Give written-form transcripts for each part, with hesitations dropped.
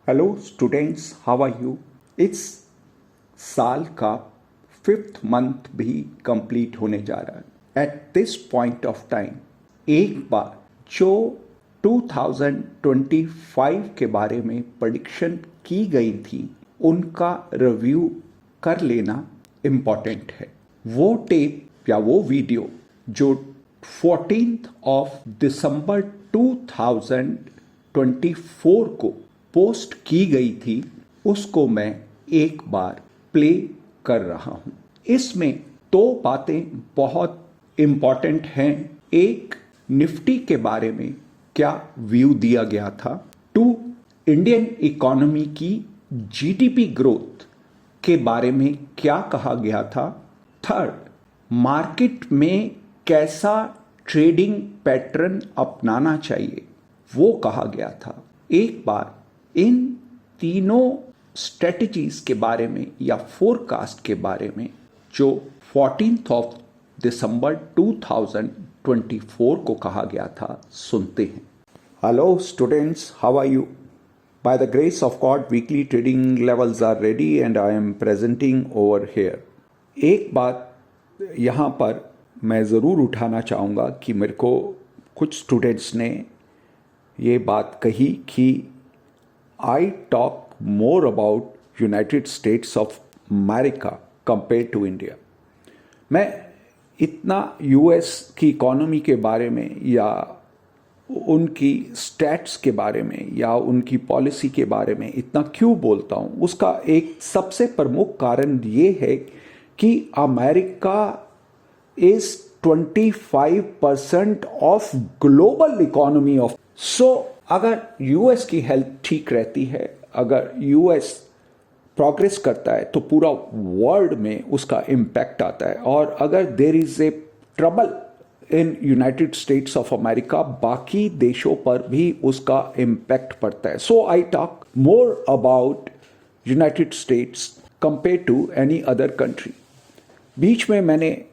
Hello students, how are you. इस साल का 5th मंथ भी कंप्लीट होने जा रहा है। At this point of time एक बार जो 2025 के बारे में प्रेडिक्शन की गई थी उनका रिव्यू कर लेना इम्पॉर्टेंट है। वो टेप या वो वीडियो जो 14th ऑफ दिसंबर 2024 को पोस्ट की गई थी उसको मैं एक बार प्ले कर रहा हूं। इसमें दो बातें बहुत इंपॉर्टेंट हैं। एक, निफ्टी के बारे में क्या व्यू दिया गया था। टू, इंडियन इकोनॉमी की जीडीपी ग्रोथ के बारे में क्या कहा गया था। थर्ड, मार्केट में कैसा ट्रेडिंग पैटर्न अपनाना चाहिए वो कहा गया था। एक बार इन तीनों स्ट्रेटजीज के बारे में या फोरकास्ट के बारे में जो 14th ऑफ दिसंबर 2024 को कहा गया था सुनते हैं। Hello students, how are you. By the grace of God weekly trading levels are ready and I am presenting over here. एक बात यहाँ पर मैं ज़रूर उठाना चाहूँगा कि मेरे को कुछ स्टूडेंट्स ने ये बात कही कि I talk more about United States of America compared to India। मैं इतना US की इकोनॉमी के बारे में या उनकी स्टैट्स के बारे में या उनकी पॉलिसी के बारे में इतना क्यों बोलता हूँ, उसका एक सबसे प्रमुख कारण ये है कि America is 25% of global economy of. So अगर यूएस की हेल्थ ठीक रहती है, अगर यूएस प्रोग्रेस करता है तो पूरा वर्ल्ड में उसका इम्पैक्ट आता है। और अगर there is a trouble in United States of America, बाकी देशों पर भी उसका इम्पैक्ट पड़ता है। So I talk more about United States compare to any other country. बीच में मैंने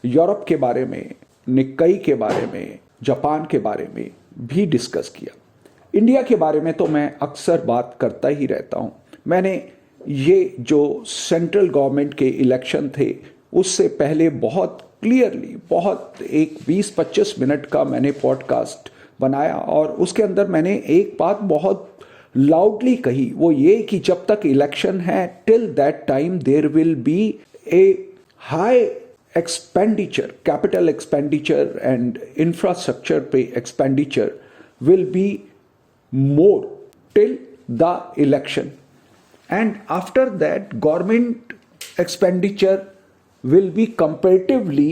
यूरोप के बारे में, निक्कई के बारे में, जापान के बारे में भी डिस्कस किया। इंडिया के बारे में तो मैं अक्सर बात करता ही रहता हूं। मैंने ये जो सेंट्रल गवर्नमेंट के इलेक्शन थे उससे पहले बहुत क्लियरली, बहुत एक 20-25 मिनट का मैंने पॉडकास्ट बनाया और उसके अंदर मैंने एक बात बहुत लाउडली कही, वो ये कि जब तक इलेक्शन है till that time there will be a high expenditure, capital expenditure and infrastructure pay expenditure will be more till the election, and after that government expenditure will be comparatively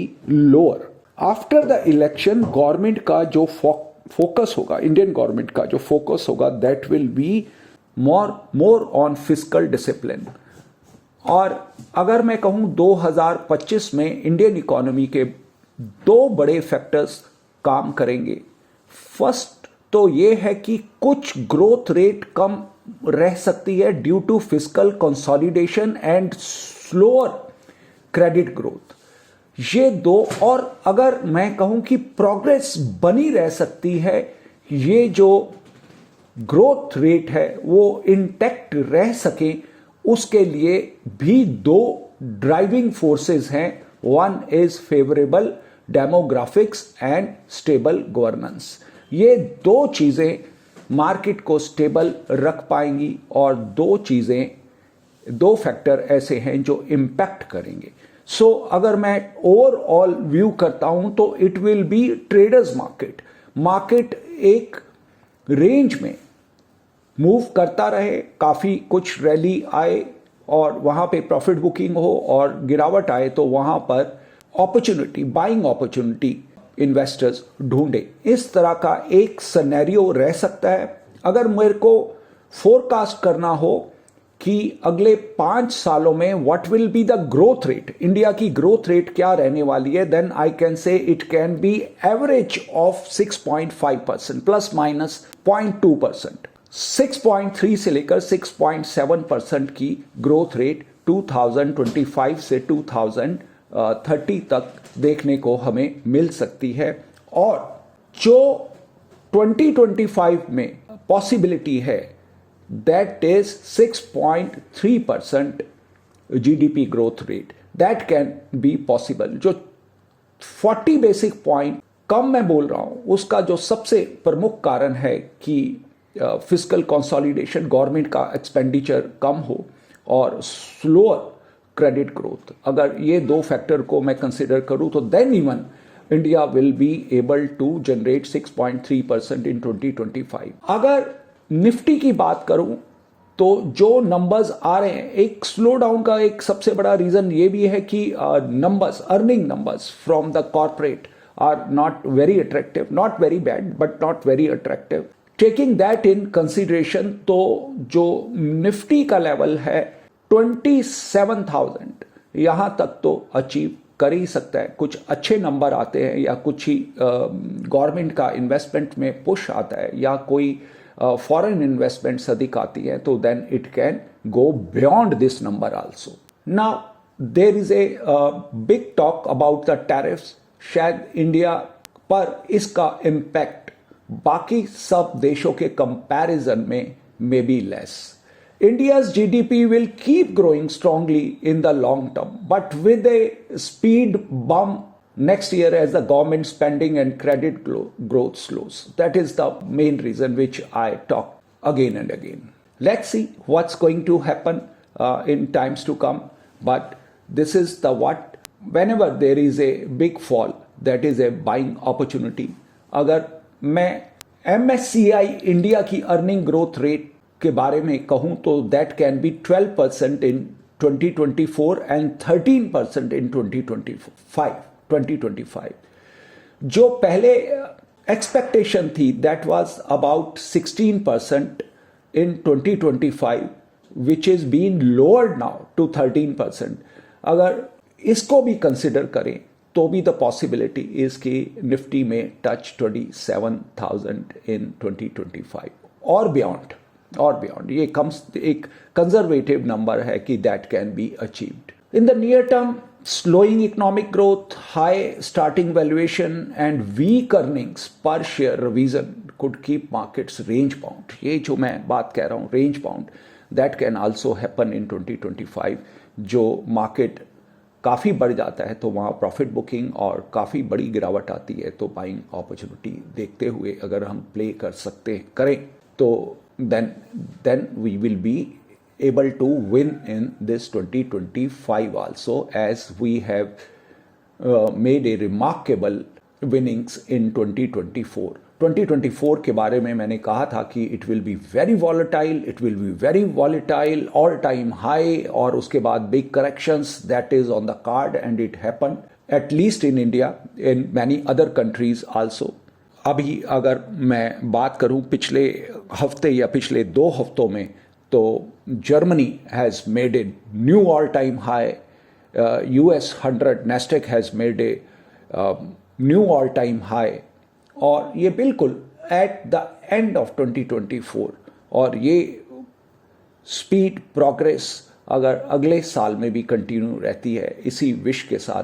lower. After the election government का जो focus होगा, Indian government का जो focus होगा, that will be more on fiscal discipline। और अगर मैं कहूं 2025 में इंडियन इकोनॉमी के दो बड़े फैक्टर्स काम करेंगे। फर्स्ट तो ये है कि कुछ ग्रोथ रेट कम रह सकती है due to fiscal consolidation and slower credit growth, ये दो। और अगर मैं कहूं कि प्रोग्रेस बनी रह सकती है, ये जो ग्रोथ रेट है वो इंटैक्ट रह सके, उसके लिए भी दो ड्राइविंग फोर्सेस हैं। One is favourable demographics and stable governance. ये दो चीजें मार्केट को स्टेबल रख पाएंगी और दो फैक्टर ऐसे हैं जो इंपैक्ट करेंगे। सो अगर मैं ओवरऑल व्यू करता हूं तो it will be traders market एक रेंज में मूव करता रहे, काफ़ी कुछ रैली आए और वहाँ पे प्रॉफिट बुकिंग हो, और गिरावट आए तो वहाँ पर अपॉर्चुनिटी, बाइंग अपॉर्चुनिटी इन्वेस्टर्स ढूंढे। इस तरह का एक सिनेरियो रह सकता है। अगर मेरे को फोरकास्ट करना हो कि अगले 5 सालों में what will be the growth rate, India की ग्रोथ रेट क्या रहने वाली है, then I can say it can be average of 6.5% plus minus 0.2%। 6.3 से लेकर 6.7% की ग्रोथ रेट 2025 से 2030 तक देखने को हमें मिल सकती है। और जो 2025 में पॉसिबिलिटी है that is 6.3% GDP growth rate. That can be possible. जो 40 बेसिक पॉइंट कम मैं बोल रहा हूं, उसका जो सबसे प्रमुख कारण है कि फिस्कल कंसोलिडेशन, गवर्नमेंट का एक्सपेंडिचर कम हो और स्लोअर क्रेडिट ग्रोथ. अगर ये दो फैक्टर को मैं कंसिडर करूं तो then even India will be able to generate 6.3% in 2025. अगर निफ्टी की बात करूं तो जो नंबर्स आ रहे हैं, एक स्लो डाउन का एक सबसे बड़ा रीजन ये भी है कि numbers, earning numbers from the corporate are not very attractive, not very bad but not very attractive. Taking that in consideration, तो जो निफ्टी का लेवल है 27,000, यहां तक तो अचीव कर ही सकता है. कुछ अच्छे नंबर आते हैं या कुछ ही गवर्नमेंट का इन्वेस्टमेंट में पुश आता है या कोई फॉरेन इन्वेस्टमेंट्स अधिक आती है, तो then it can go beyond this number also. Now there is a big talk about the tariffs. शायद इंडिया पर इसका इम्पैक्ट बाकी सब देशों के कंपैरिजन में may be less. India's GDP will keep growing strongly in the long term, but with a speed bump next year as the government spending and credit growth slows. That is the main reason which I talk again and again. Let's see what's going to happen in times to come. But this is the what. Whenever there is a big fall, that is a buying opportunity. अगर मैं MSCI India की earning growth rate के बारे में कहूं तो that can be 12% in 2024 and 13% in 2025. जो पहले एक्सपेक्टेशन थी that was about 16% in 2025, which is been lowered now to 13%. अगर इसको भी कंसिडर करें तो भी द पॉसिबिलिटी इज कि निफ्टी में टच 27,000 इन 2025 और बियॉन्ड. ये कम्स एक कंजर्वेटिव नंबर है कि that can be achieved. In the near term, slowing economic growth, high starting valuation and weak earnings per share revision could keep markets range bound. ये जो मैं बात कह रहा हूँ range bound, that can also happen in 2025. जो market काफ़ी बढ़ जाता है तो वहाँ प्रॉफिट बुकिंग और काफ़ी बड़ी गिरावट आती है, तो बाइंग अपॉर्चुनिटी देखते हुए अगर हम प्ले कर सकते करें तो then we will be able to win in this 2025 also, as we have made a remarkable winnings in 2024. 2024 के बारे में मैंने कहा था कि it will be very volatile, all time high, और उसके बाद big corrections that is on the card, and it happened at least in India, in many other countries also. अभी अगर मैं बात करूं पिछले हफ्ते या पिछले 2 हफ्तों में, तो Germany has made a knew all time high, US 100 Nasdaq has made a knew all time high, और ये बिल्कुल एट द एंड ऑफ 2024. और ये स्पीड प्रोग्रेस अगर अगले साल में भी कंटिन्यू रहती है, इसी विश के साथ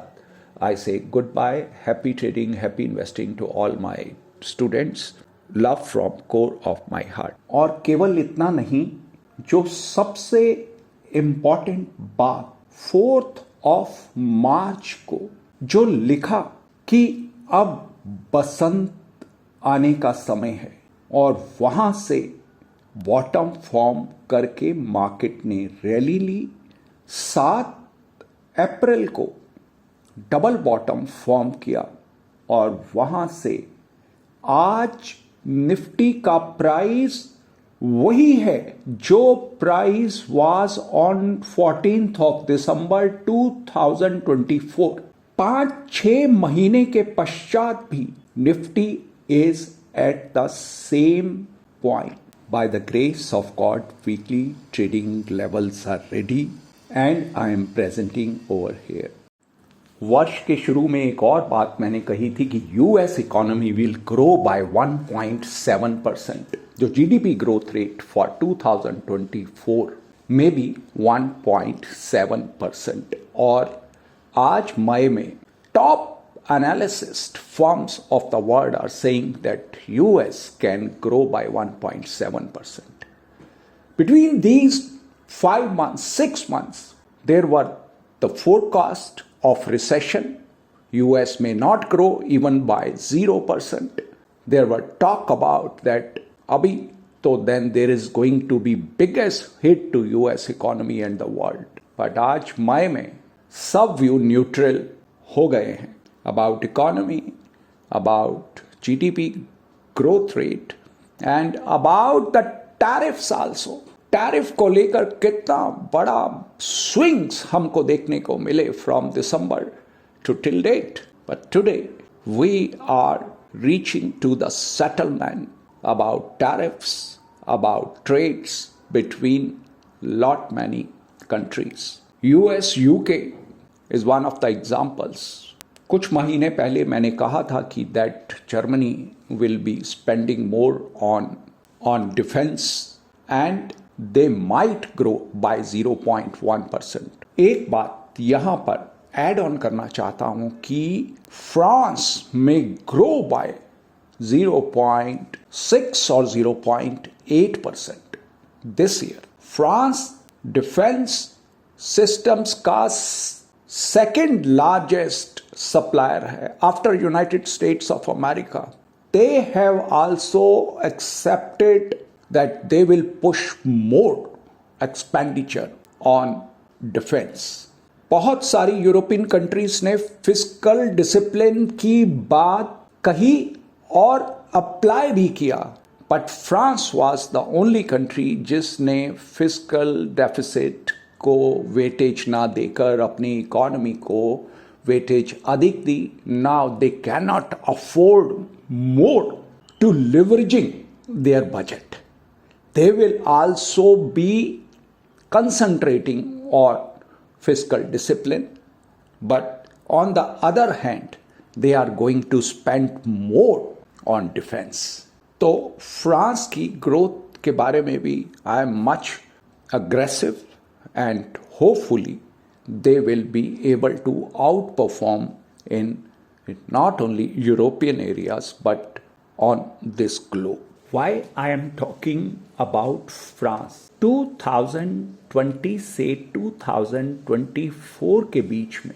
I say goodbye. Happy trading, happy investing to all my students. Love from core of my heart. और केवल इतना नहीं, जो सबसे इम्पॉर्टेंट बात, 4 मार्च को जो लिखा कि अब बसंत आने का समय है, और वहां से बॉटम फॉर्म करके मार्केट ने रैली ली. 7 अप्रैल को डबल बॉटम फॉर्म किया, और वहां से आज निफ्टी का प्राइस वही है जो प्राइस वाज ऑन 14 दिसंबर 2024. 5-6 महीने के पश्चात भी Nifty is at the same point. By the grace of God, weekly trading levels are ready and I am presenting over here. वर्ष के शुरू में एक और बात मैंने कही थी कि US economy will grow by 1.7%. जो जीडीपी ग्रोथ रेट फॉर 2024 में भी 1.7%. और आज मई में top analyst firms of the world are saying that US can grow by 1.7%. Between these 5 months, 6 months, there were the forecast of recession. US may not grow even by 0%. There were talk about that abhi तो then there is going to be biggest hit to US economy and the world. But आज मई में सब view neutral हो गए हैं about economy, about GDP growth rate and about the tariffs also. Tariff को लेकर कितना बड़ा स्विंग्स हमको देखने को मिले from December to till date. But today we are reaching to the settlement about tariffs, about trades between lot many countries. US, UK is one of the examples. कुछ महीने पहले मैंने कहा था कि that Germany will be spending more on defense and they might grow by 0.1%. एक बात यहाँ पर एड ऑन करना चाहता हूं कि फ्रांस में ग्रो बाय 0.6 और 0.8% this year. France defence systems का सेकेंड लार्जेस्ट सप्लायर है after United States of America. They have also accepted that they will push more expenditure on defence. बहुत सारी यूरोपियन कंट्रीज ने फिस्कल डिसिप्लिन की बात कही और अप्लाई भी किया. But France was the only country जिसने फिस्कल डेफिसिट को वेटेज ना देकर अपनी इकोनॉमी को वेटेज अधिक दी. Now they can not afford more to leveraging their budget. They will also be concentrating on fiscal discipline, but on the other hand they are going to spend more on defense. तो France की growth के बारे में भी I am much aggressive and hopefully they will be able to outperform in not only European areas but on this globe. Why I am talking about France? 2020 से 2024 के बीच में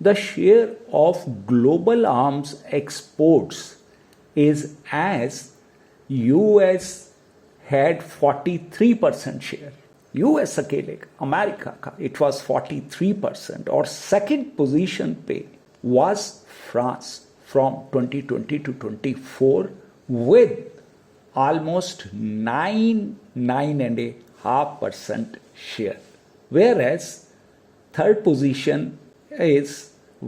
the share of global arms exports is as US had 43% share. US अकेले America का it was 43% और second position पे was France from 2020 to 24 with almost 9.5% share, whereas third position is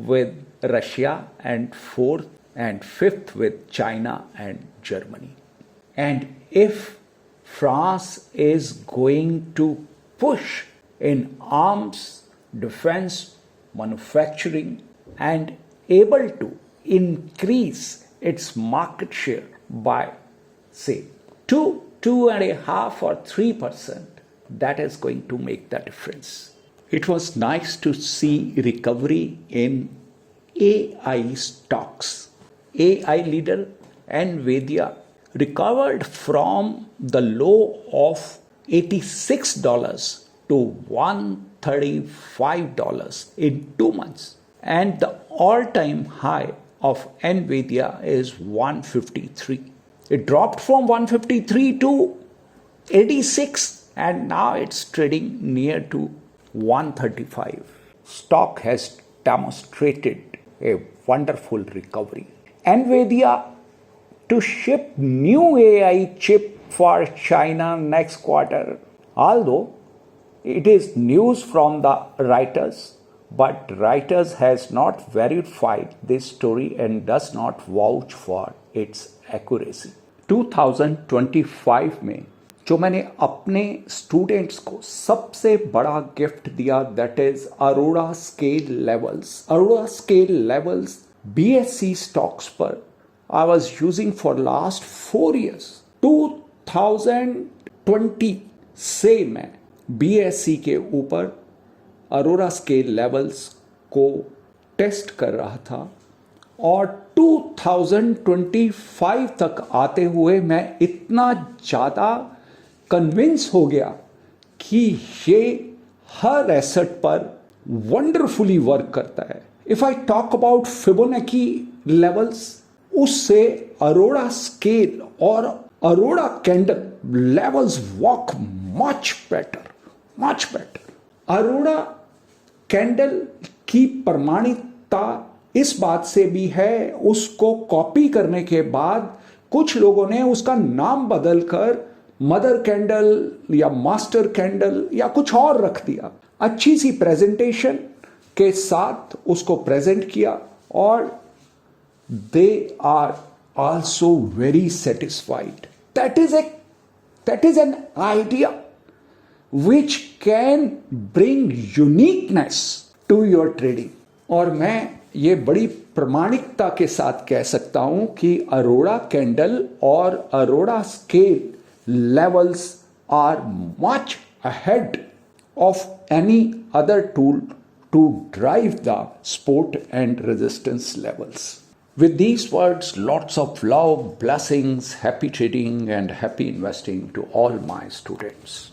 with Russia and fourth and fifth with China and Germany. And if France is going to push in arms, defense, manufacturing and able to increase its market share by say 2.5 or 3%, that is going to make the difference. It was nice to see recovery in AI stocks. AI leader Nvidia recovered from the low of $86 to $135 in 2 months, and the all-time high of Nvidia is 153. It dropped from 153 to 86 and now it's trading near to 135. Stock has demonstrated a wonderful recovery. Nvidia to ship new AI chip for China next quarter. Although it is news from the Reuters, but Reuters has not verified this story and does not vouch for its accuracy. 2025 में जो मैंने अपने students को सबसे बड़ा gift दिया that is Arora scale levels. Arora scale levels BSE stocks पर I was using for last 4 years. 2020 से मैं BSE के ऊपर अरोड़ा स्केल लेवल्स को टेस्ट कर रहा था और 2025 तक आते हुए मैं इतना ज़्यादा कन्विंस हो गया कि ये हर एसेट पर वंडरफुली वर्क करता है। If I talk about Fibonacci levels, उससे अरोड़ा स्केल और Arora candle levels work much better. Arora candle की प्रमाणिकता इस बात से भी है, उसको कॉपी करने के बाद कुछ लोगों ने उसका नाम बदलकर मदर कैंडल या मास्टर कैंडल या कुछ और रख दिया। अच्छी सी प्रेजेंटेशन के साथ उसको प्रेजेंट किया और they are also very satisfied. That is an idea which can bring uniqueness to your trading। और मैं ये बड़ी प्रामाणिकता के साथ कह सकता हूं कि अरोड़ा कैंडल और Arora scale levels are much ahead of any other tool to drive the support and resistance levels। With these words, lots of love, blessings, happy trading and happy investing to all my students।